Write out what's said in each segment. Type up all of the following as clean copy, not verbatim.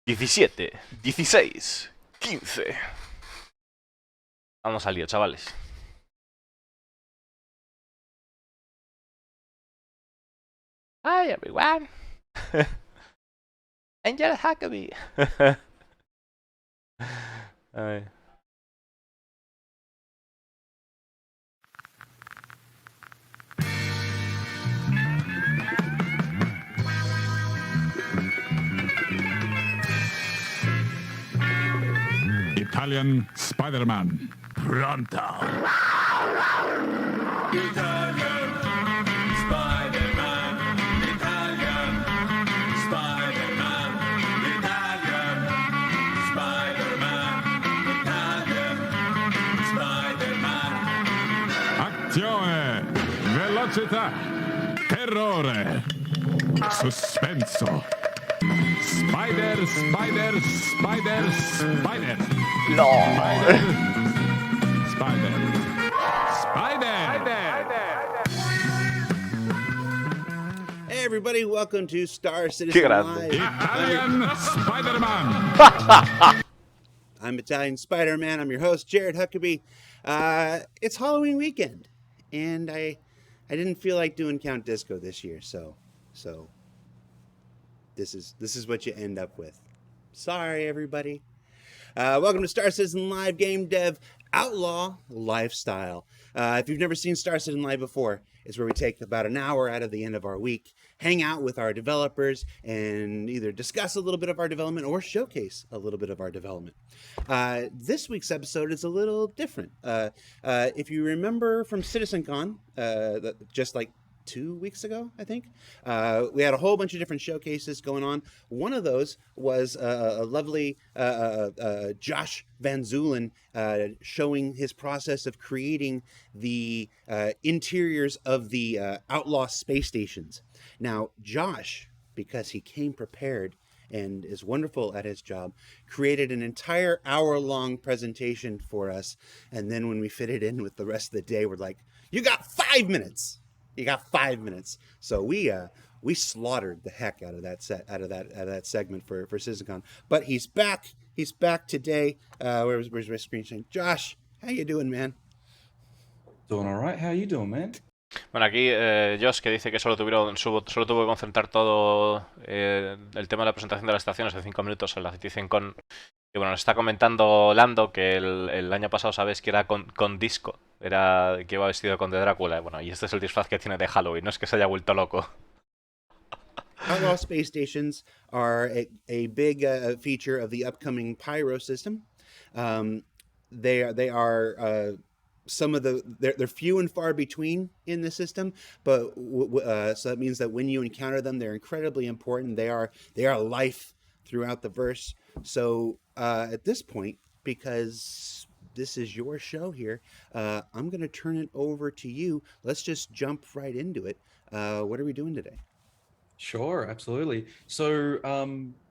17, 16, 15. Vamos al lío, chavales. Hi everyone. Angel Huckabee. Ay. Italian Spider-Man. Pronto. Italian Spider-Man. Italian Spider-Man. Italian Spider-Man. Italian Spider-Man. Azione, velocità, terrore, suspenso. Spider, spider, spider, spider. No. Spider, spider, spider. Hey everybody, welcome to Star Qué Citizen grande. Live. Italian Spider-Man. I'm Italian Spider-Man. I'm your host, Jared Huckabee. It's Halloween weekend, and I didn't feel like doing Count Disco this year, so this is what you end up with. Sorry, everybody. Welcome to Star Citizen Live Game Dev Outlaw Lifestyle. If you've never seen Star Citizen Live before, it's where we take about an hour out of the end of our week, hang out with our developers, and either discuss a little bit of our development or showcase a little bit of our development. This week's episode is a little different. If you remember from CitizenCon, just like 2 weeks ago, I think, we had a whole bunch of different showcases going on. One of those was a lovely Josh Van Zulen showing his process of creating the interiors of the Outlaw space stations. Now, Josh, because he came prepared and is wonderful at his job, created an entire hour-long presentation for us. And then when we fit it in with the rest of the day, we're like, you got 5 minutes. You got 5 minutes. So we slaughtered the heck out of that segment for CitizenCon. But he's back. He's back today. Where's my screen saying? Josh, how you doing, man? Doing all right. How you doing, man? Bueno, aquí Josh, que dice que solo tuvo que concentrar todo el tema de la presentación de las estaciones de 5 minutos en la CitizenCon. Y bueno, nos está comentando Lando que el año pasado, sabes, que era con disco. Era que iba vestido con de Drácula. Bueno, y este es el disfraz que tiene de Halloween, no es que se haya vuelto loco. Outlaw space stations are a big feature of the upcoming Pyro system. They are some of they're few and far between in the system, but so that means that when you encounter them, they're incredibly important. They are life throughout the verse. So at this point, because this is your show here, I'm going to turn it over to you. Let's just jump right into it. What are we doing today? Sure, absolutely. So,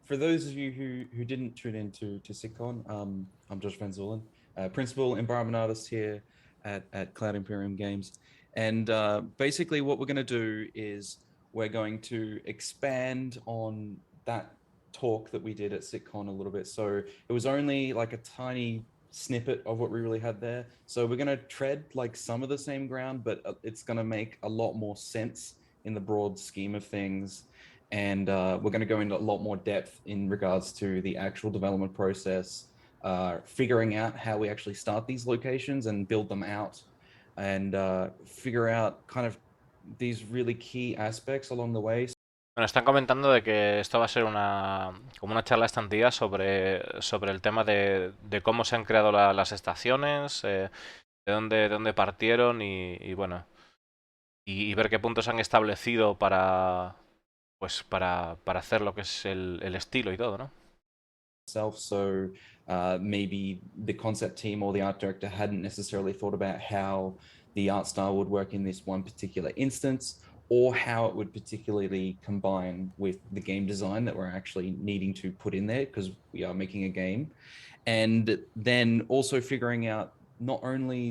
for those of you who didn't tune in to SitCon, I'm Josh Van Zulen, principal environment artist here at Cloud Imperium Games. And basically what we're going to do is we're going to expand on that talk that we did at SitCon a little bit. So it was only like a tiny snippet of what we really had there. So we're going to tread like some of the same ground, but it's going to make a lot more sense in the broad scheme of things. And we're going to go into a lot more depth in regards to the actual development process, figuring out how we actually start these locations and build them out, and figure out kind of these really key aspects along the way. Bueno, están comentando de que esto va a ser como una charla extendida sobre el tema de cómo se han creado las estaciones, de dónde partieron y bueno, y ver qué puntos han establecido para hacer lo que es el estilo y todo, ¿no? So maybe the concept team or the art director hadn't necessarily thought about how the art style would work in this one particular instance, or how it would particularly combine with the game design that we're actually needing to put in there, because we are making a game. And then also figuring out not only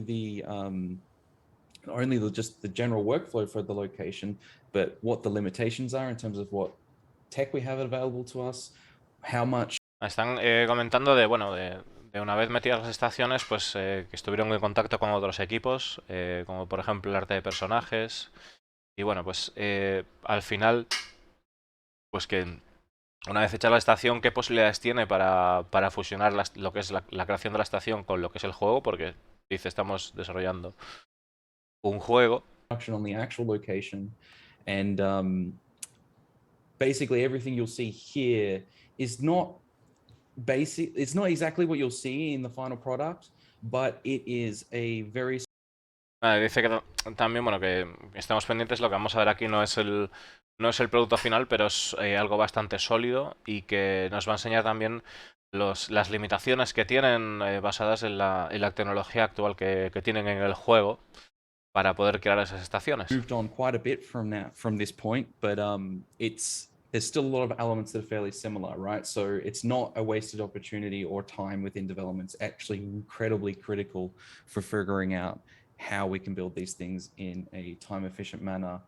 just the general workflow for the location, but what the limitations are in terms of what tech we have available to us, how much Están comentando de, bueno, de una vez metidas las estaciones, pues que estuvieron en contacto con otros equipos, como por ejemplo el arte de personajes. Y bueno, pues al final, pues que una vez hecha la estación, ¿qué posibilidades tiene para fusionar lo que es la creación de la estación con lo que es el juego? Porque dice, estamos desarrollando un juego. On the actual location, and basically everything you'll see here is not basic. It's not exactly what you'll see in the final product, but it is a very Dice que también, bueno, que estamos pendientes. Lo que vamos a ver aquí no es el producto final, pero es algo bastante sólido y que nos va a enseñar también las limitaciones que tienen basadas en la tecnología actual que tienen en el juego para poder crear esas estaciones. moved on quite a bit from this point, but there's still a lot of elements that are fairly similar, right? So it's not a wasted opportunity or time within development. It's actually incredibly critical for figuring out how we can build these things in a time efficient manner,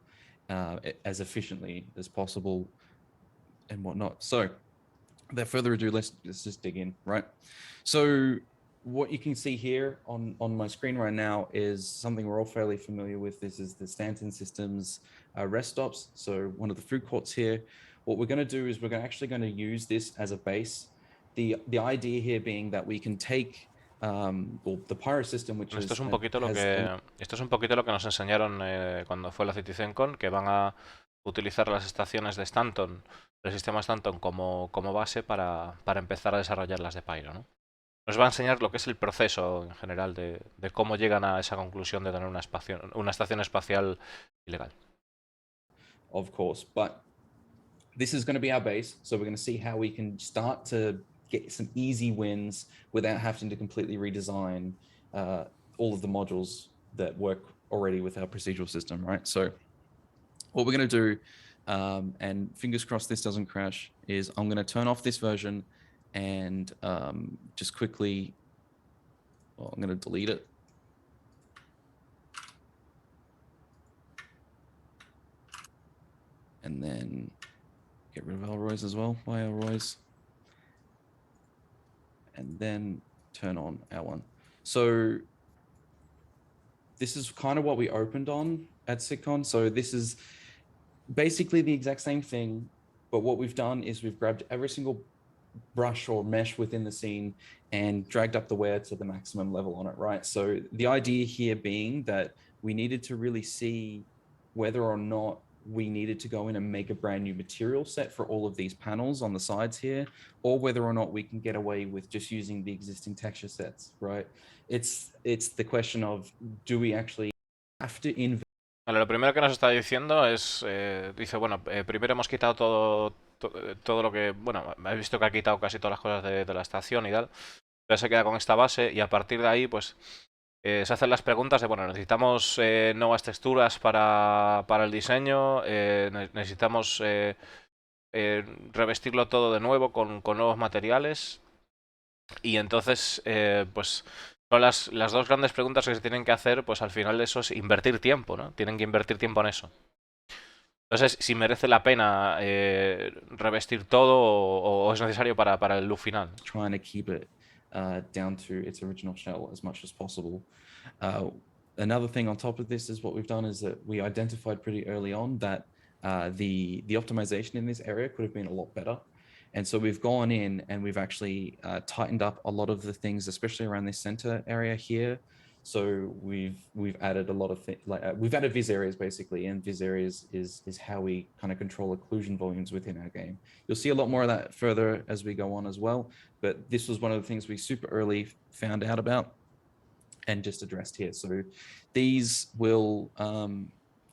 as efficiently as possible and whatnot. So without further ado, let's just dig in, right? So what you can see here on my screen right now is something we're all fairly familiar with. This is the Stanton Systems rest stops. So one of the food courts here. What we're going to do is we're actually going to use this as a base. The idea here being that we can take the Pyro system, which Esto is es un poquito lo que nos enseñaron cuando fue la CitizenCon, que van a utilizar las estaciones de Stanton, el sistema Stanton como base para empezar a desarrollar las de Pyro, ¿no? Nos va a enseñar lo que es el proceso en general de cómo llegan a esa conclusión de tener una estación espacial ilegal. Of course, but this is going to be our base. So we're going to see how we can start to get some easy wins without having to completely redesign all of the modules that work already with our procedural system, right? So what we're going to do, and fingers crossed this doesn't crash, is I'm going to turn off this version and just quickly, well, I'm going to delete it. And then get rid of Elroy's as well, by Elroy's. And then turn on our one. So this is kind of what we opened on at SitCon. So this is basically the exact same thing, but what we've done is we've grabbed every single brush or mesh within the scene and dragged up the wear to the maximum level on it, right? So the idea here being that we needed to really see whether or not we needed to go in and make a brand new material set for all of these panels on the sides here, or whether or not we can get away with just using the existing texture sets, right? It's the question of, do we actually have to invest? Vale, lo primero que nos está diciendo es, dice, bueno, primero hemos quitado todo lo que, bueno, he visto que ha quitado casi todas las cosas de la estación y tal, pero se queda con esta base y a partir de ahí, pues, se hacen las preguntas de, bueno, necesitamos nuevas texturas para el diseño, necesitamos revestirlo todo de nuevo con nuevos materiales y entonces, pues... Son las dos grandes preguntas que se tienen que hacer, pues al final eso es invertir tiempo, ¿no? Tienen que invertir tiempo en eso. Entonces, si merece la pena revestir todo o es necesario para el look final. Trying to keep it down to its original shell as much as possible. Another thing on top of this is what we've done is that we identified pretty early on that the optimization in this area could have been a lot better. And so we've gone in and we've actually tightened up a lot of the things, especially around this center area here. So we've added a lot of things, like we've added viz areas basically, and viz areas is how we kind of control occlusion volumes within our game. You'll see a lot more of that further as we go on as well, but this was one of the things we super early found out about and just addressed here. So these will,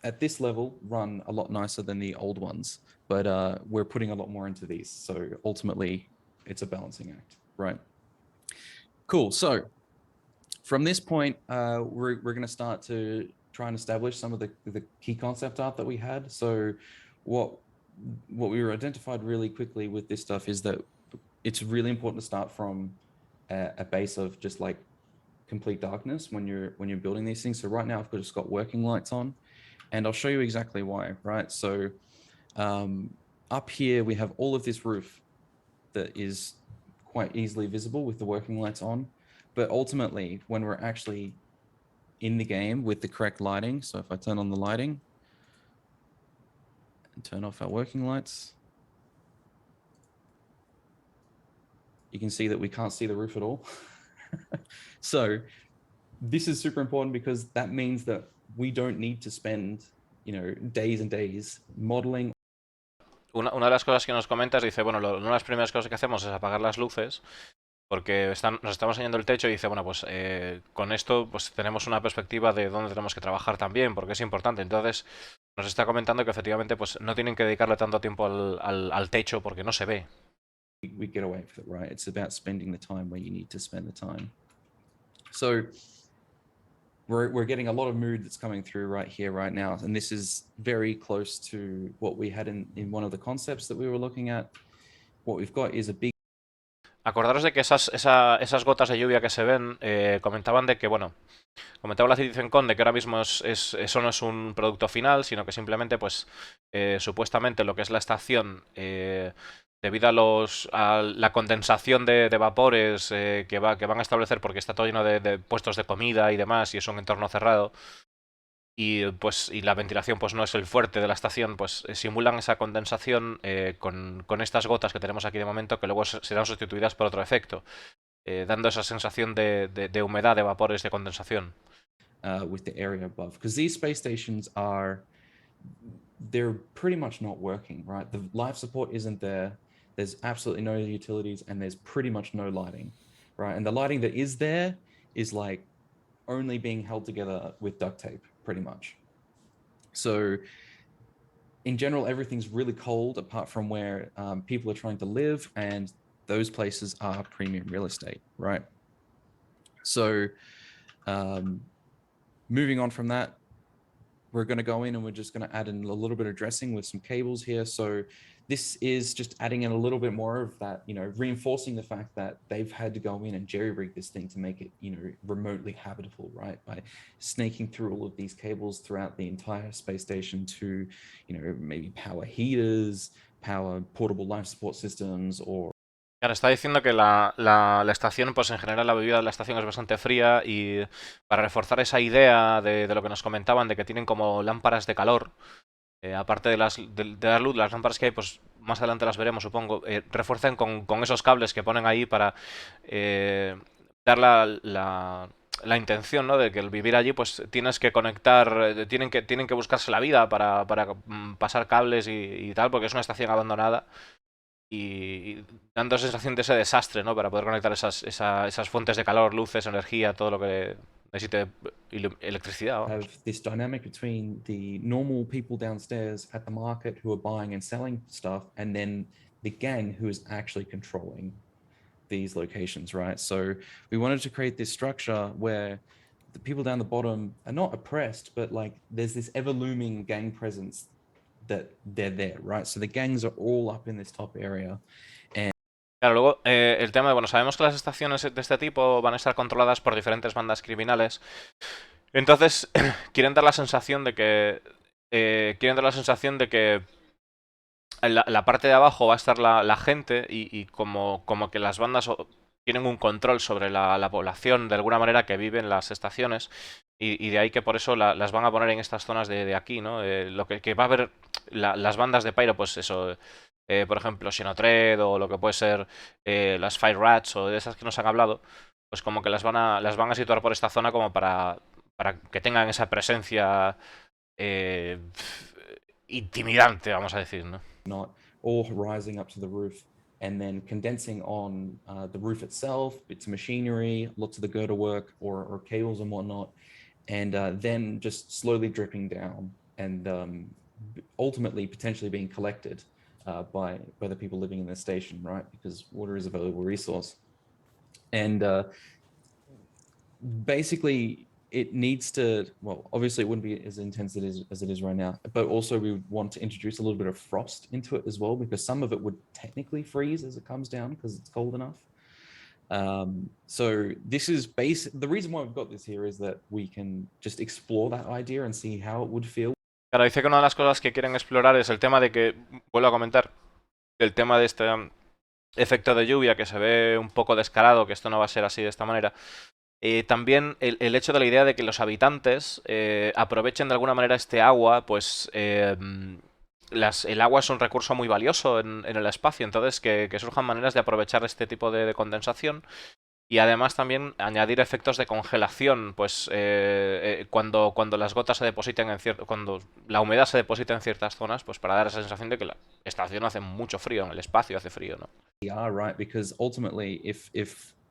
at this level, run a lot nicer than the old ones, but we're putting a lot more into these. So ultimately, it's a balancing act, right? Cool. So from this point, we're going to start to try and establish some of the key concept art that we had. So what we were identified really quickly with this stuff is that it's really important to start from a base of just like complete darkness when you're building these things. So right now I've just got working lights on, and I'll show you exactly why, right? So up here we have all of this roof that is quite easily visible with the working lights on. But ultimately, when we're actually in the game with the correct lighting, so if I turn on the lighting and turn off our working lights, you can see that we can't see the roof at all. So this is super important because that means that we don't need to spend, days and days modeling. Una de las cosas que nos comentas dice, bueno, una de las primeras cosas que hacemos es apagar las luces porque nos estamos enseñando el techo y dice, bueno, pues con esto pues tenemos una perspectiva de dónde tenemos que trabajar también, porque es importante. Entonces nos está comentando que efectivamente pues no tienen que dedicarle tanto tiempo al techo porque no se ve. We get away with it, right? It's about spending the time where you need to spend the time. So we're getting a lot of mood that's coming through right here, right now. And this is very close to what we had in one of the concepts that we were looking at. What we've got is a big... Acordaros de que esas gotas de lluvia que se ven comentaban de que, bueno, comentaba la CitizenCon de que ahora mismo eso no es un producto final, sino que simplemente, pues, supuestamente lo que es la estación, debido a la condensación de vapores que van a establecer, porque está todo lleno de puestos de comida y demás, y es un entorno cerrado, y la ventilación pues no es el fuerte de la estación, pues simulan esa condensación con estas gotas que tenemos aquí de momento, que luego serán sustituidas por otro efecto, dando esa sensación de humedad, de vapores, de condensación. With the area above, because these space stations they're pretty much not working, right? The life support isn't there. There's absolutely no utilities, and there's pretty much no lighting, right? And the lighting that is there is like only being held together with duct tape, pretty much. So in general, everything's really cold apart from where people are trying to live, and those places are premium real estate, right? So moving on from that, we're going to go in and we're just going to add in a little bit of dressing with some cables here. So this is just adding in a little bit more of that, reinforcing the fact that they've had to go in and jerry-rig this thing to make it, remotely habitable, right? By snaking through all of these cables throughout the entire space station to, maybe power heaters, power portable life support systems, or... Claro, está diciendo que la estación, pues en general la bebida de la estación es bastante fría, y para reforzar esa idea de lo que nos comentaban, de que tienen como lámparas de calor, aparte de la luz, las lámparas que hay, pues más adelante las veremos, supongo, refuerzan con esos cables que ponen ahí para dar la intención, ¿no? De que el vivir allí, pues tienes que conectar, tienen que buscarse la vida para pasar cables y tal, porque es una estación abandonada. Y dando sensación de ese desastre, ¿no? Para poder conectar esas fuentes de calor, luces, energía, todo lo que necesite electricidad. Have this dynamic between the normal people downstairs at the market who are buying and selling stuff, and then the gang who is actually controlling these locations, right? So we wanted to create this structure where the people down the bottom are not oppressed, but like there's this ever looming gang presence that they're there, right? So the gangs are all up in this top area. Claro, luego el tema de, bueno, sabemos que las estaciones de este tipo van a estar controladas por diferentes bandas criminales. Entonces, quieren dar la sensación de que la parte de abajo va a estar la gente, y como que las bandas tienen un control sobre la población de alguna manera que vive en las estaciones, y de ahí que por eso las van a poner en estas zonas de aquí, ¿no? Lo que va a haber las bandas de Pyro, pues eso, por ejemplo, Xenotred, o lo que puede ser las Fire Rats, o de esas que nos han hablado, pues como que las van a situar por esta zona como para que tengan esa presencia intimidante, vamos a decir, ¿no? Not all rising up to the roof and then condensing on the roof itself, bits of machinery, lots of the girder work or cables and whatnot, and then just slowly dripping down and ultimately potentially being collected by the people living in the station, right? Because water is a valuable resource. And basically it needs to, well, obviously it wouldn't be as intense as it is right now, but also we would want to introduce a little bit of frost into it as well, because some of it would technically freeze as it comes down because it's cold enough. So this is the reason why we've got this here is that we can just explore that idea and see how it would feel. Claro, dice que una de las cosas que quieren explorar es el tema de que, vuelvo a comentar, el tema de efecto de lluvia que se ve un poco descarado, que esto no va a ser así de esta manera. También el hecho de la idea de que los habitantes aprovechen de alguna manera este agua, pues el agua es un recurso muy valioso en el espacio, entonces que surjan maneras de aprovechar este tipo de condensación. Y además también añadir efectos de congelación, pues cuando las gotas se depositan cuando la humedad se deposita en ciertas zonas, pues para dar esa sensación de que la estación hace mucho frío, en el espacio hace frío, ¿no? Are right, because ultimately, if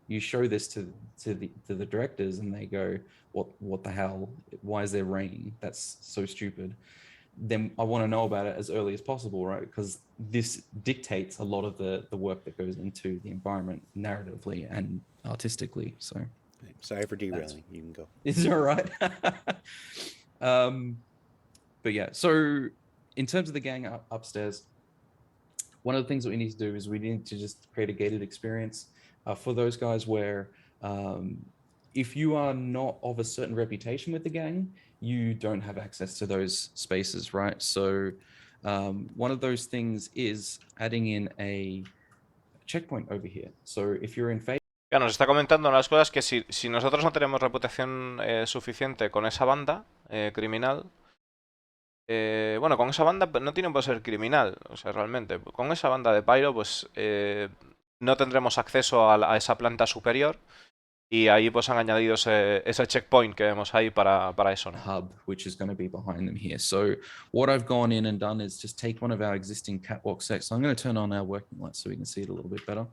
you show this to the directors and they go, what the hell? Why is there rain? That's so stupid. Then I want to know about it as early as possible, right? Because this dictates a lot of the work that goes into the environment narratively and artistically. So Sorry for derailing. You can go. it's all right. But yeah, so in terms of the gang upstairs, one of the things that we need to do is we need to just create a gated experience for those guys where if you are not of a certain reputation with the gang, you don't have access to those spaces, right? So one of those things is adding in a checkpoint over here. So if you're in favor. Ya nos está comentando unas cosas que si nosotros no tenemos reputación suficiente con esa banda criminal, bueno, con esa banda no tiene por ser criminal, o sea, realmente, con esa banda de Pyro, pues no tendremos acceso a esa planta superior. Y ahí pues han añadido ese checkpoint que vemos ahí para eso, ¿no? Hub, which is going to be behind them here. So what I've gone in and done is just take one of our existing catwalk sets. So I'm going to turn on our working lights so we can see it a little bit better.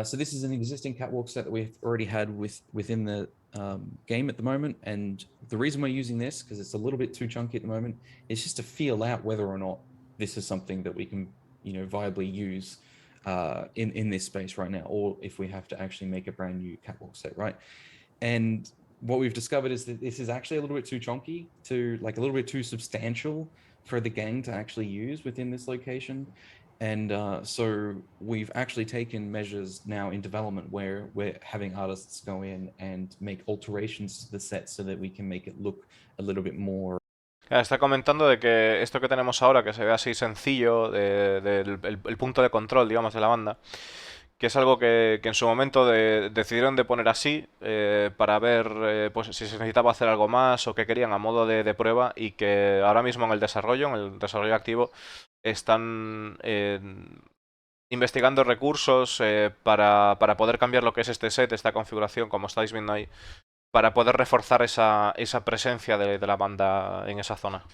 So this is an existing catwalk set that we've already had within the game at the moment. And the reason we're using this, because it's a little bit too chunky at the moment, is just to feel out whether or not this is something that we can, viably use in this space right now, or if we have to actually make a brand new catwalk set, right? And what we've discovered is that this is actually a little bit too chunky, a little bit too substantial for the gang to actually use within this location. And so we've actually taken measures now in development where we're having artists go in and make alterations to the set so that we can make it look a little bit more. Está comentando de que esto que tenemos ahora, que se ve así sencillo, el punto de control, digamos, de la banda, que es algo que en su momento decidieron de poner así para ver pues si se necesitaba hacer algo más o qué querían a modo de prueba, y que ahora mismo en el desarrollo activo, están investigando recursos para poder cambiar lo que es este set, esta configuración, como estáis viendo ahí, para poder reforzar esa presencia de la banda en esa zona.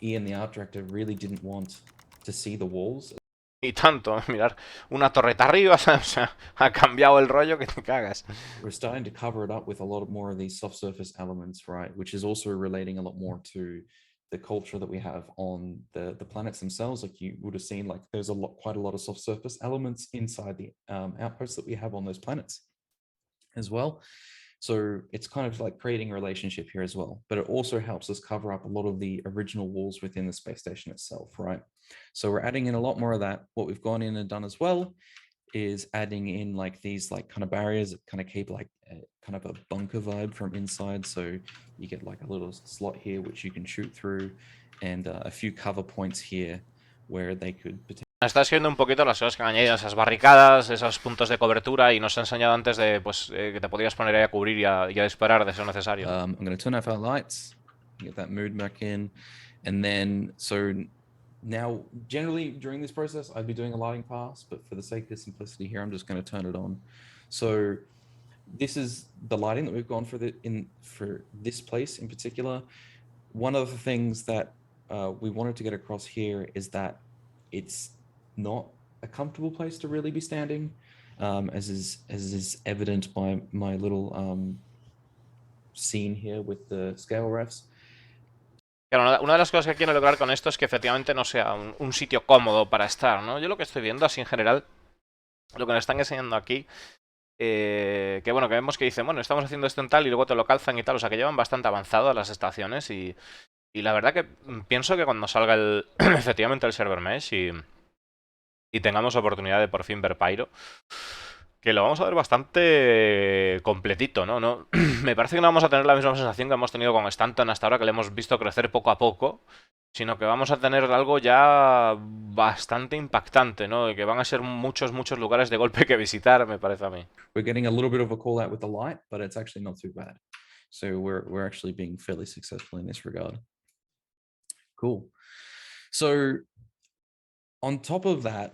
Ian, the art director, really didn't want to see the walls. Y tanto, mirar una torreta arriba, o sea, ha cambiado el rollo que te cagas. We're starting to cover it up with a lot more of these soft surface elements, right? Which is also relating a lot more to the culture that we have on the planets themselves. Like you would have seen, like there's quite a lot of soft surface elements inside the outposts that we have on those planets as well. So it's kind of like creating a relationship here as well, but it also helps us cover up a lot of the original walls within the space station itself, right? So we're adding in a lot more of that. What we've gone in and done as well is adding in like these like kind of barriers that kind of keep like kind of a bunker vibe from inside. So you get like a little slot here which you can shoot through, and a few cover points here where they could potentially. Está escribiendo un poquito las cosas que han añadido, esas barricadas, esos puntos de cobertura, y nos ha enseñado antes de pues que te podías poner ahí a cubrir y a disparar de ser necesario. I'm going to turn off our lights, get that mood back in, and then so now generally during this process I'd be doing a lighting pass, but for the sake of simplicity here I'm just going to turn it on. So this is the lighting that we've gone for this place in particular. One of the things that we wanted to get across here is that it's not a comfortable place to really be standing, as is evident by my little scene here with the scale refs. Claro, una de las cosas que quiero lograr con esto es que efectivamente no sea un sitio cómodo para estar, ¿no? Yo lo que estoy viendo así en general, lo que nos están enseñando aquí, que bueno, que vemos que dicen, bueno, estamos haciendo esto en tal y luego te lo calzan y tal, o sea que llevan bastante avanzado a las estaciones, y la verdad que pienso que cuando salga efectivamente el server mesh y tengamos oportunidad de por fin ver Pyro, que lo vamos a ver bastante completito, ¿no? No me parece que no vamos a tener la misma sensación que hemos tenido con Stanton hasta ahora, que le hemos visto crecer poco a poco, sino que vamos a tener algo ya bastante impactante, ¿no? De que van a ser muchos, muchos lugares de golpe que visitar, me parece a mí. We're getting a little bit of a call out with the light, but it's actually not too bad. So we're actually being fairly successful in this regard. Cool. So on top of that,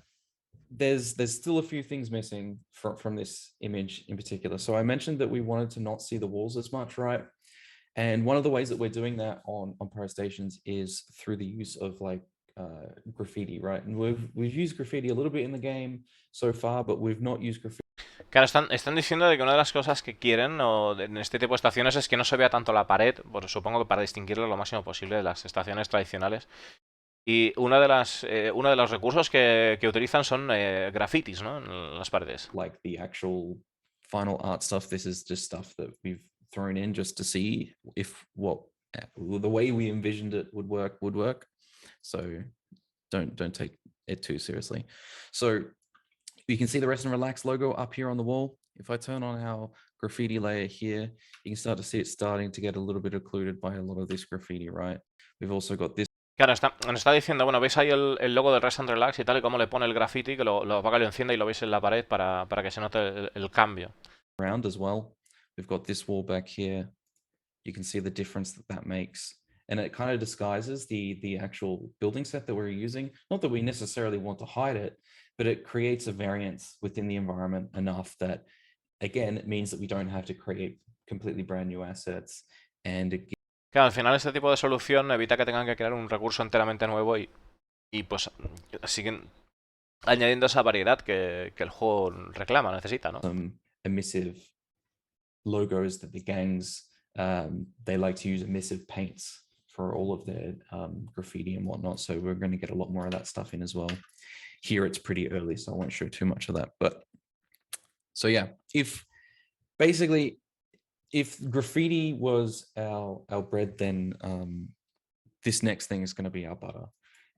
there's still a few things missing from this image in particular. So I mentioned that we wanted to not see the walls as much, right? And one of the ways that we're doing that on Pyro stations is through the use of like graffiti, right? And we've used graffiti a little bit in the game so far, but we've not used graffiti. Claro, están diciendo de que una de las cosas que quieren en este tipo de estaciones es que no se vea tanto la pared, pues supongo que para distinguirlo lo máximo posible de las estaciones tradicionales. Y uno de los recursos que utilizan son grafitis, ¿no? En las paredes. Like the actual final art stuff, this is just stuff that we've thrown in just to see if the way we envisioned it would work. So don't take it too seriously. So you can see the Rest and Relax logo up here on the wall. If I turn on our graffiti layer here, you can start to see it starting to get a little bit occluded by a lot of this graffiti, right? We've also got this. Claro, nos está diciendo, bueno, veis ahí el logo del Rest and Relax y tal, y cómo le pone el graffiti, que lo apaga y lo enciende y lo veis en la pared para que se note el cambio. Around as well. We've got this wall back here. You can see the difference that makes. And it kind of disguises the actual building set that we're using. Not that we necessarily want to hide it, but it creates a variance within the environment enough that, again, it means that we don't have to create completely brand new assets. And it Claro, al final este tipo de solución evita que tengan que crear un recurso enteramente nuevo y pues siguen añadiendo esa variedad que el juego reclama, necesita, ¿no? some emissive logos that the gangs, they like to use emissive paints for all of their graffiti and whatnot. So we're going to get a lot more of that stuff in as well. Here it's pretty early, so I won't show too much of that. But so yeah, if graffiti was our bread, then this next thing is going to be our butter,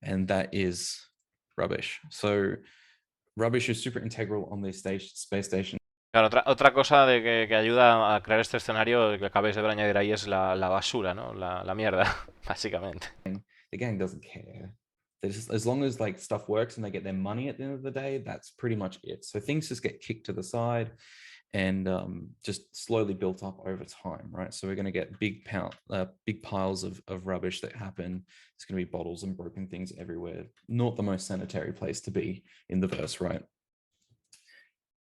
and that is rubbish. So rubbish is super integral on this space station. Claro, otra cosa que ayuda a crear este escenario que acabáis de ver añadir ahí es la basura, ¿no? La mierda, básicamente. The gang doesn't care. As long as like stuff works and they get their money at the end of the day, that's pretty much it. So things just get kicked to the side and just slowly built up over time, right? So we're going to get big piles of rubbish that happen. There's going to be bottles and broken things everywhere. Not the most sanitary place to be in the verse, right?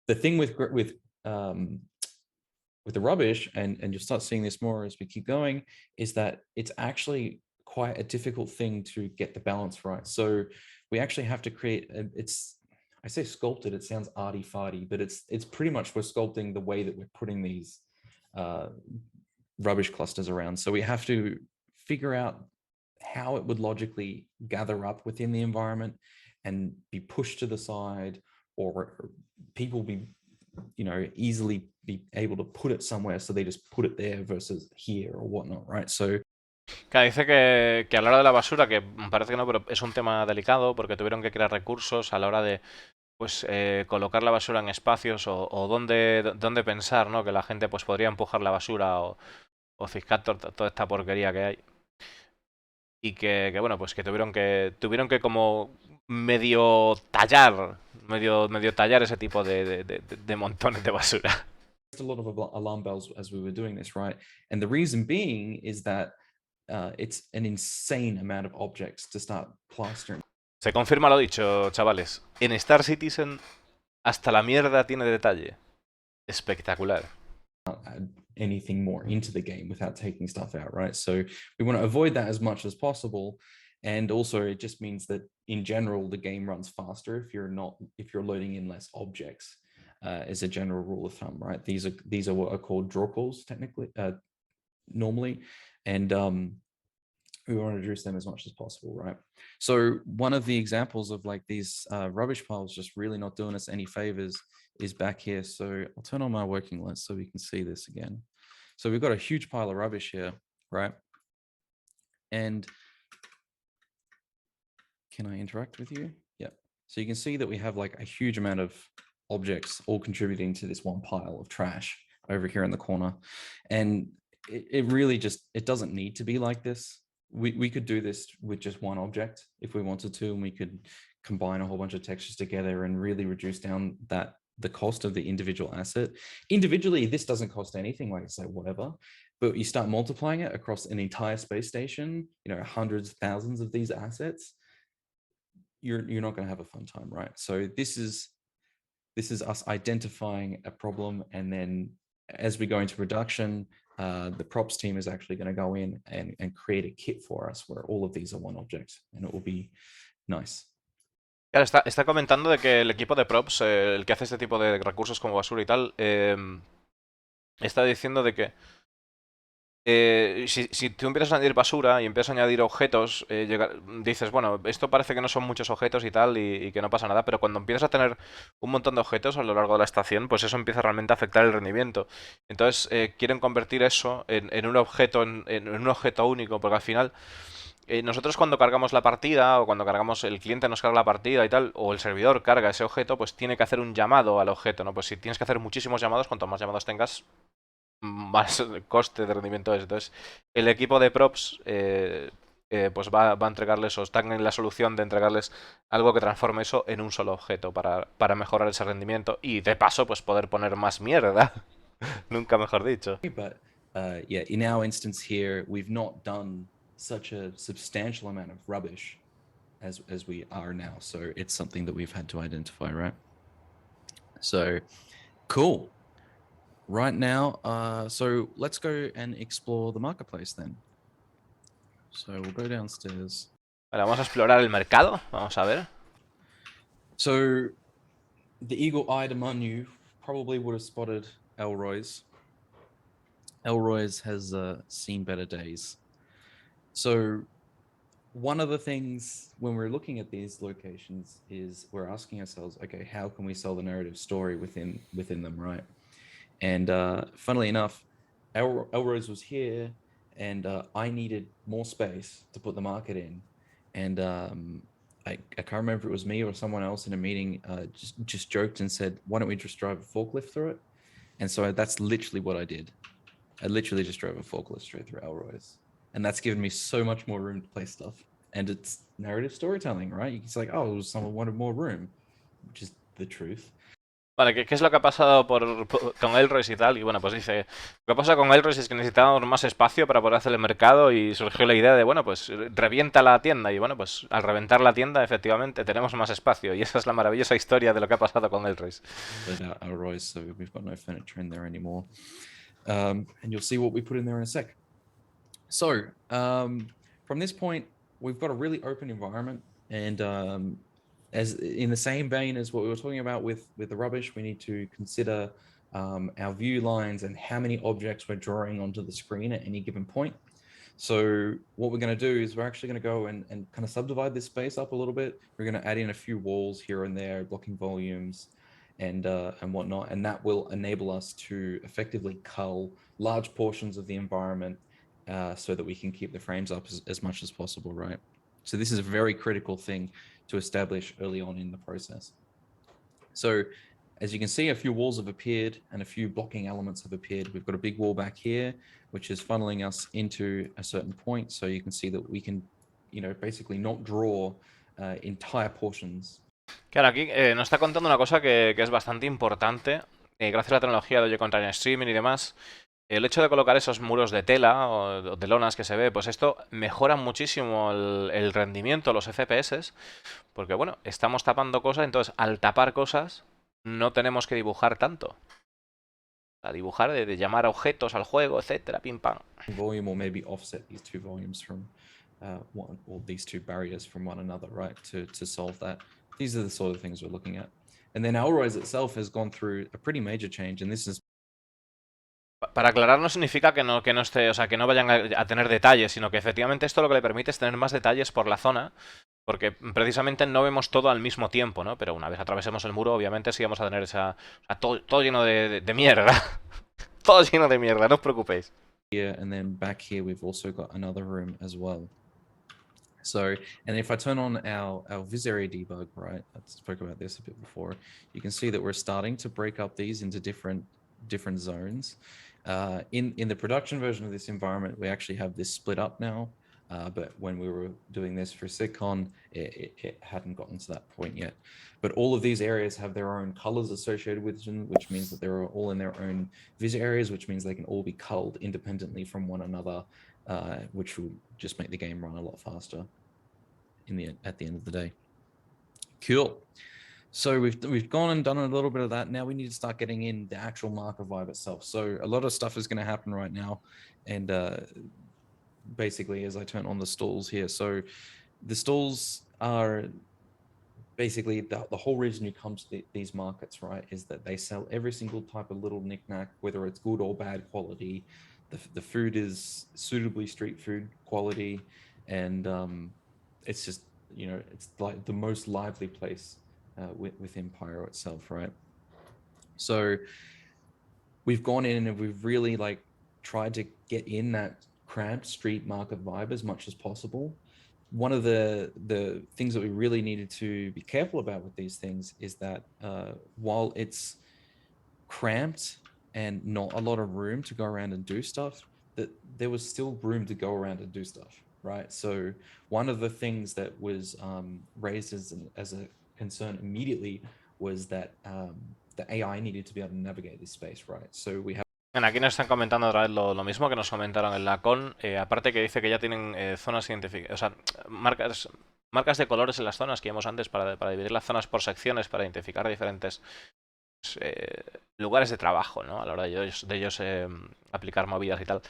The thing with the rubbish, and you'll start seeing this more as we keep going, is that it's actually quite a difficult thing to get the balance right. So we actually have to create I say sculpted, it sounds arty-farty, but it's pretty much we're sculpting the way that we're putting these rubbish clusters around. So we have to figure out how it would logically gather up within the environment and be pushed to the side, or people be, easily be able to put it somewhere, so they just put it there versus here or whatnot, right? So Claro, dice que a la hora de la basura, que parece que no, pero es un tema delicado porque tuvieron que crear recursos a la hora de pues colocar la basura en espacios o dónde pensar, ¿no? Que la gente pues podría empujar la basura o ciscar toda esta porquería que hay. Y que bueno, pues que tuvieron que como medio tallar ese tipo de montones de basura. a lot of alarm bells as we were doing this, right? And the reason being is that it's an insane amount of objects to start plastering. Se confirma lo dicho, chavales. En Star Citizen hasta la mierda tiene detalle. Espectacular. Add anything more into the game without taking stuff out, right? So we want to avoid that as much as possible. And also it just means that in general, the game runs faster if you're loading in less objects, as a general rule of thumb, right? These are what are called draw calls technically, normally. And we want to reduce them as much as possible, right? So one of the examples of like these rubbish piles just really not doing us any favors is back here. So I'll turn on my working lens so we can see this again. So we've got a huge pile of rubbish here, right? And can I interact with you? Yeah. So you can see that we have like a huge amount of objects all contributing to this one pile of trash over here in the corner. And it really just, it doesn't need to be like this. We could do this with just one object if we wanted to, and we could combine a whole bunch of textures together and really reduce down the cost of the individual asset. Individually, this doesn't cost anything, like I say, whatever, but you start multiplying it across an entire space station, you know, hundreds, thousands of these assets, you're not going to have a fun time, right? So this is us identifying a problem, and then as we go into production, the props team is actually going to go in and create a kit for us where all of these are one object, and it will be nice. Claro, está comentando de que el equipo de props, el que hace este tipo de recursos como basura y tal, está diciendo de que si tú empiezas a añadir basura y empiezas a añadir objetos, dices, bueno, esto parece que no son muchos objetos y tal, y que no pasa nada, pero cuando empiezas a tener un montón de objetos a lo largo de la estación, pues eso empieza realmente a afectar el rendimiento. Entonces quieren convertir eso en un objeto, en un objeto único, porque al final nosotros cuando cargamos la partida, o cuando cargamos, el cliente nos carga la partida y tal, o el servidor carga ese objeto, pues tiene que hacer un llamado al objeto, ¿no? Pues si tienes que hacer muchísimos llamados, cuanto más llamados tengas, más coste de rendimiento es. Entonces, el equipo de props pues va a entregarles, o están en la solución de entregarles algo que transforme eso en un solo objeto para mejorar ese rendimiento y de paso pues poder poner más mierda. Nunca mejor dicho. But yeah, in our instance here, we've not done such a substantial amount of rubbish as we are now. So it's something that we've had to identify, right? So cool. Right now, so let's go and explore the marketplace then. So we'll go downstairs. Vale, vamos a explorar el mercado. Vamos a ver. So the eagle-eyed among you probably would have spotted Elroy's. Elroy's has seen better days. So one of the things when we're looking at these locations is we're asking ourselves, okay, how can we sell the narrative story within them, right? And funnily enough, Elrose was here, and I needed more space to put the market in. And I can't remember if it was me or someone else in a meeting just joked and said, why don't we just drive a forklift through it? And so that's literally what I did. I literally just drove a forklift straight through Elrose. And that's given me so much more room to play stuff. And it's narrative storytelling, right? It's like, oh, someone wanted more room, which is the truth. Vale, ¿qué es lo que ha pasado con Elroy y tal? Y bueno, pues dice, lo que pasa con Elroy es que necesitábamos más espacio para poder hacer el mercado y surgió la idea de, bueno, pues revienta la tienda. Y bueno, pues al reventar la tienda, efectivamente, tenemos más espacio. Y esa es la maravillosa historia de lo que ha pasado con Elroy. Elroy, so we've got no furniture in there anymore. And you'll see what we put in there in a sec. So, from this point, we've got a really open environment, and as in the same vein as what we were talking about with the rubbish, we need to consider our view lines and how many objects we're drawing onto the screen at any given point. So what we're going to do is we're actually going to go and kind of subdivide this space up a little bit. We're going to add in a few walls here and there, blocking volumes and whatnot, and that will enable us to effectively cull large portions of the environment so that we can keep the frames up as much as possible, right? So this is a very critical thing to establish early on in the process. So as you can see, a few walls have appeared and a few blocking elements have appeared. We've got a big wall back here, which is funneling us into a certain point. So you can see that we can, basically not draw entire portions. Claro, aquí nos está contando una cosa que es bastante importante. Gracias a la tecnología de contra streaming y demás, el hecho de colocar esos muros de tela o de lonas que se ve, pues esto mejora muchísimo el rendimiento, los FPS, porque bueno, estamos tapando cosas, entonces al tapar cosas no tenemos que dibujar tanto. A dibujar, de llamar objetos al juego, etcétera, pim pam. Volume, or maybe offset these two volumes from one, or these two barriers from one another, right? To solve that. These are the sort of things we're looking at. And then Elroy's itself has gone through a pretty major change, and this is. Para aclarar, no significa que no esté, o sea, que no vayan a tener detalles, sino que efectivamente esto lo que le permite es tener más detalles por la zona, porque precisamente no vemos todo al mismo tiempo, ¿no? Pero una vez atravesemos el muro, obviamente sí vamos a tener esa, o sea, todo lleno de mierda. Todo lleno de mierda, no os preocupéis. Here, and then back here we've also got another room as well. So, and if I turn on our vis area debug, right, I spoke about this a bit before, you can see that we're starting to break up these into different zones. In the production version of this environment, we actually have this split up now. But when we were doing this for SigCon, it hadn't gotten to that point yet. But all of these areas have their own colors associated with them, which means that they're all in their own vis areas, which means they can all be culled independently from one another, which will just make the game run a lot faster at the end of the day. Cool. So we've gone and done a little bit of that. Now we need to start getting in the actual marker vibe itself. So a lot of stuff is going to happen right now. And basically, as I turn on the stalls here, so the stalls are basically the whole reason you come to these markets, right, is that they sell every single type of little knickknack, whether it's good or bad quality. The food is suitably street food quality, and it's just, you know, it's like the most lively place within Pyro itself, right? So we've gone in and we've really like tried to get in that cramped street market vibe as much as possible. One of the things that we really needed to be careful about with these things is that while it's cramped and not a lot of room to go around and do stuff, that there was still room to go around and do stuff, right? So one of the things that was raised as a concern immediately was that the AI needed to be able to navigate this space, right? So we have. Bueno, aquí nos están comentando otra vez lo mismo que nos comentaron en la con, aparte que dice que ya tienen zonas identificadas, o sea, marcas de colores en las zonas que vimos antes para dividir las zonas por secciones, para identificar diferentes lugares de trabajo, ¿no? A la hora de ellos aplicar movidas y tal.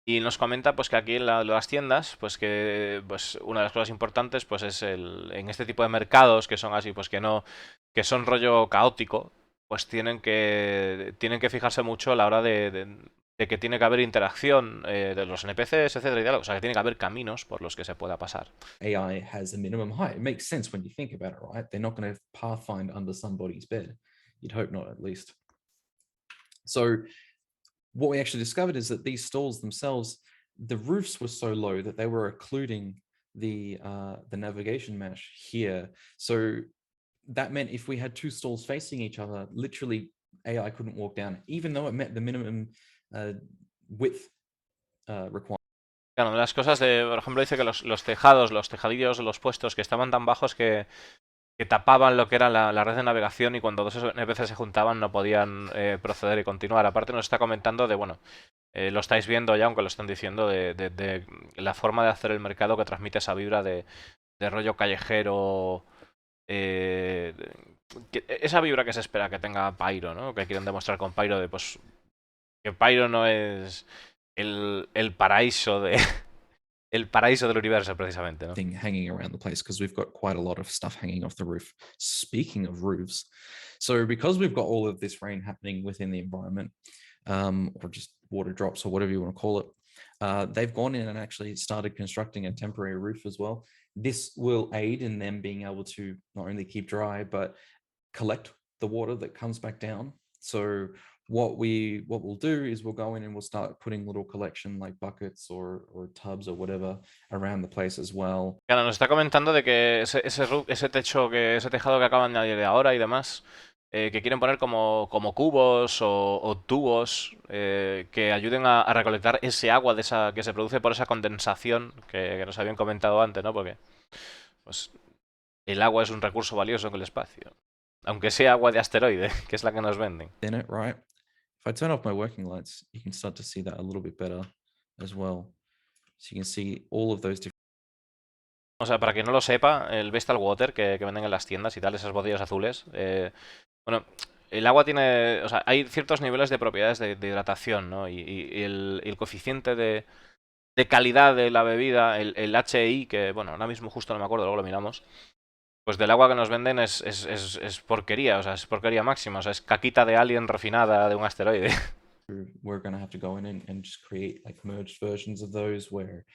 Y nos comenta pues que aquí en las tiendas, pues que pues una de las cosas importantes pues es en este tipo de mercados que son así, pues que son rollo caótico, pues tienen que fijarse mucho a la hora de que tiene que haber interacción de los NPCs, etcétera y tal. O sea, que tiene que haber caminos por los que se pueda pasar. AI has a minimum height. It makes sense when you think about it, right? They're not going to pathfind under somebody's bed. You'd hope not, at least. So what we actually discovered is that these stalls themselves, the roofs were so low that they were occluding the navigation mesh here. So that meant if we had two stalls facing each other, literally AI couldn't walk down, even though it met the minimum width requirement. Claro, una de las cosas por ejemplo, dice que los tejados, los tejadillos, los puestos que estaban tan bajos que tapaban lo que era la red de navegación, y cuando dos NPCs se juntaban no podían proceder y continuar. Aparte nos está comentando de, bueno, lo estáis viendo ya, aunque lo están diciendo, de la forma de hacer el mercado que transmite esa vibra de rollo callejero, esa vibra que se espera que tenga Pyro, ¿no? Que quieren demostrar con Pyro, de pues que Pyro no es el paraíso de el paraíso del universo, precisamente, ¿no? Thing hanging around the place, because we've got quite a lot of stuff hanging off the roof. Speaking of roofs, so because we've got all of this rain happening within the environment, or just water drops or whatever you want to call it, they've gone in and actually started constructing a temporary roof as well. This will aid in them being able to not only keep dry but collect the water that comes back down. So what we'll do is we'll go in and we'll start putting little collection like buckets or tubs or whatever around the place as well. Claro, nos está comentando de que ese tejado que acaban de añadir ahora y demás, que quieren poner como cubos o tubos que ayuden a recolectar ese agua que se produce por esa condensación que nos habían comentado antes, ¿no? Porque pues el agua es un recurso valioso en el espacio, aunque sea agua de asteroide, que es la que nos venden. In it, right? If I turn off my working lights, you can start to see that a little bit better as well. So you can see all of those different. O sea, para quien no lo sepa, el Vestal Water que venden en las tiendas y tal, esas botellas azules, bueno, el agua tiene, o sea, hay ciertos niveles de propiedades de hidratación, ¿no? Y el coeficiente de calidad de la bebida, el HI, que bueno, ahora mismo justo no me acuerdo, luego lo miramos, pues del agua que nos venden es porquería, o sea, es porquería máxima, o sea, es caquita de alien refinada de un asteroide. We're going to have to go in and just create like merged versions of those where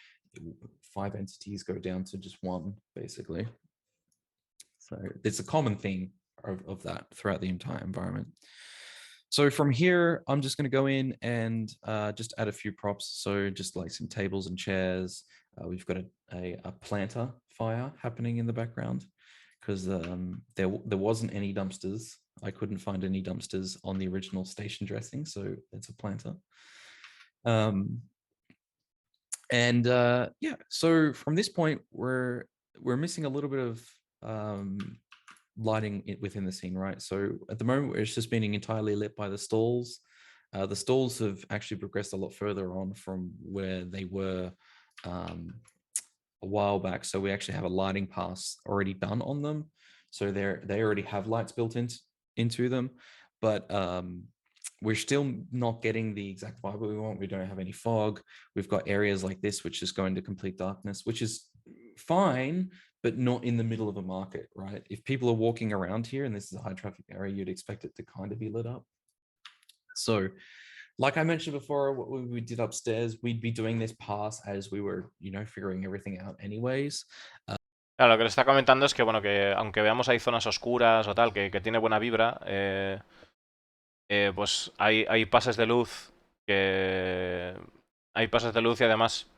5 entities go down to just one, basically. So it's a common theme of that throughout the entire environment. So from here, I'm just going to go in and just add a few props. So just like some tables and chairs, We've got a planter fire happening in the background because there wasn't any dumpsters. I couldn't find any dumpsters on the original station dressing, so it's a planter. Yeah, so from this point, we're missing a little bit of lighting within the scene, right? So at the moment, it's just being entirely lit by the stalls. The stalls have actually progressed a lot further on from where they were a while back. So we actually have a lighting pass already done on them. So they already have lights built into them, but we're still not getting the exact vibe we want. We don't have any fog. We've got areas like this, which is going to complete darkness, which is fine, but not in the middle of a market, right? If people are walking around here and this is a high traffic area, you'd expect it to kind of be lit up. So like I mentioned before, what we did upstairs, we'd be doing this pass as we were, figuring everything out anyways. Claro, lo que le está comentando es que, bueno, que aunque veamos hay zonas oscuras o tal, que tiene buena vibra, pues hay pases de luz que... Hay pases de luz y además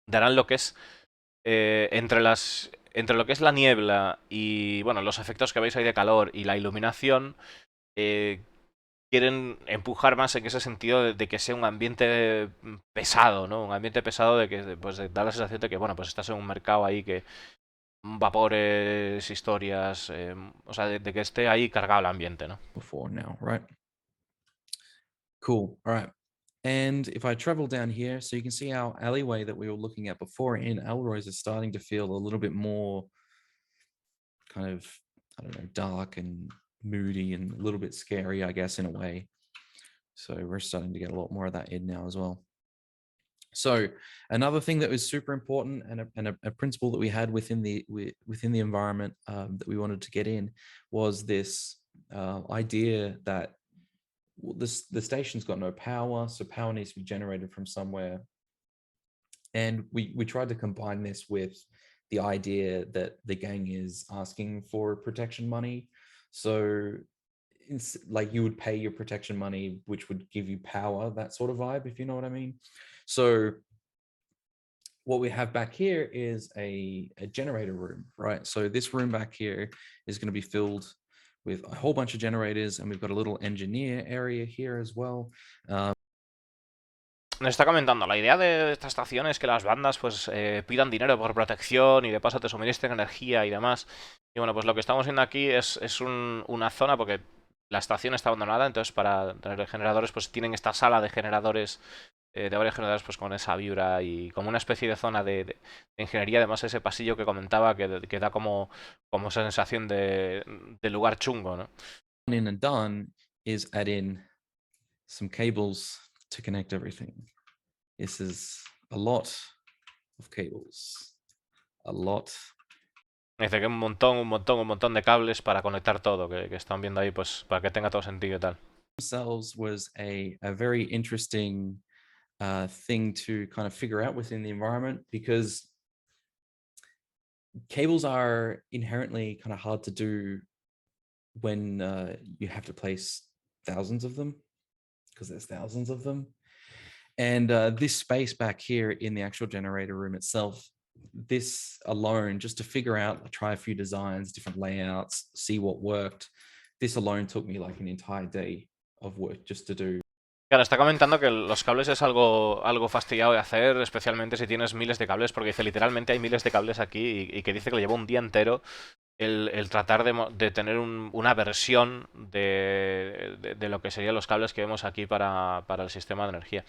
darán lo que es entre lo que es la niebla y, bueno, los efectos que veis ahí de calor y la iluminación, quieren empujar más en ese sentido de que sea un ambiente pesado, ¿no? Un ambiente pesado de que pues da la sensación de que, bueno, pues estás en un mercado ahí que vapores, historias, o sea, de que esté ahí cargado el ambiente, ¿no? Before now, right? Cool. All right. And if I travel down here, so you can see our alleyway that we were looking at before in Alroy's is starting to feel a little bit more kind of, I don't know, dark and moody and a little bit scary, I guess, in a way. So we're starting to get a lot more of that in now as well. So another thing that was super important and a principle that we had within the environment that we wanted to get in was this idea that the station's got no power, so power needs to be generated from somewhere. And we tried to combine this with the idea that the gang is asking for protection money. So it's like you would pay your protection money, which would give you power, that sort of vibe, if you know what I mean. So what we have back here is a generator room, right? So this room back here is going to be filled with a whole bunch of generators, and we've got a little engineer area here as well. Nos está comentando, la idea de esta estación es que las bandas pues pidan dinero por protección y de paso te suministren energía y demás. Y bueno, pues lo que estamos viendo aquí es una zona, porque la estación está abandonada, entonces para tener generadores pues tienen esta sala de generadores, de varios generadores pues con esa vibra y como una especie de zona de ingeniería. Además ese pasillo que comentaba que da como esa sensación de lugar chungo, ¿no? In and done is add in some cables to connect everything. This is a lot of cables. A lot. Dice que un montón de cables para conectar todo, que están viendo ahí, pues para que tenga todo sentido y tal. Themselves was a very interesting thing to kind of figure out within the environment, because cables are inherently kind of hard to do when you have to place thousands of them, because there's thousands of them. And this space back here in the actual generator room itself, this alone, just to figure out, try a few designs, different layouts, see what worked, this alone took me like an entire day of work just to do. Claro, está comentando que los cables es algo fastidiado de hacer, especialmente si tienes miles de cables, porque dice literalmente hay miles de cables aquí y que dice que le lleva un día entero el tratar de tener una versión de lo que serían los cables que vemos aquí para el sistema de energía.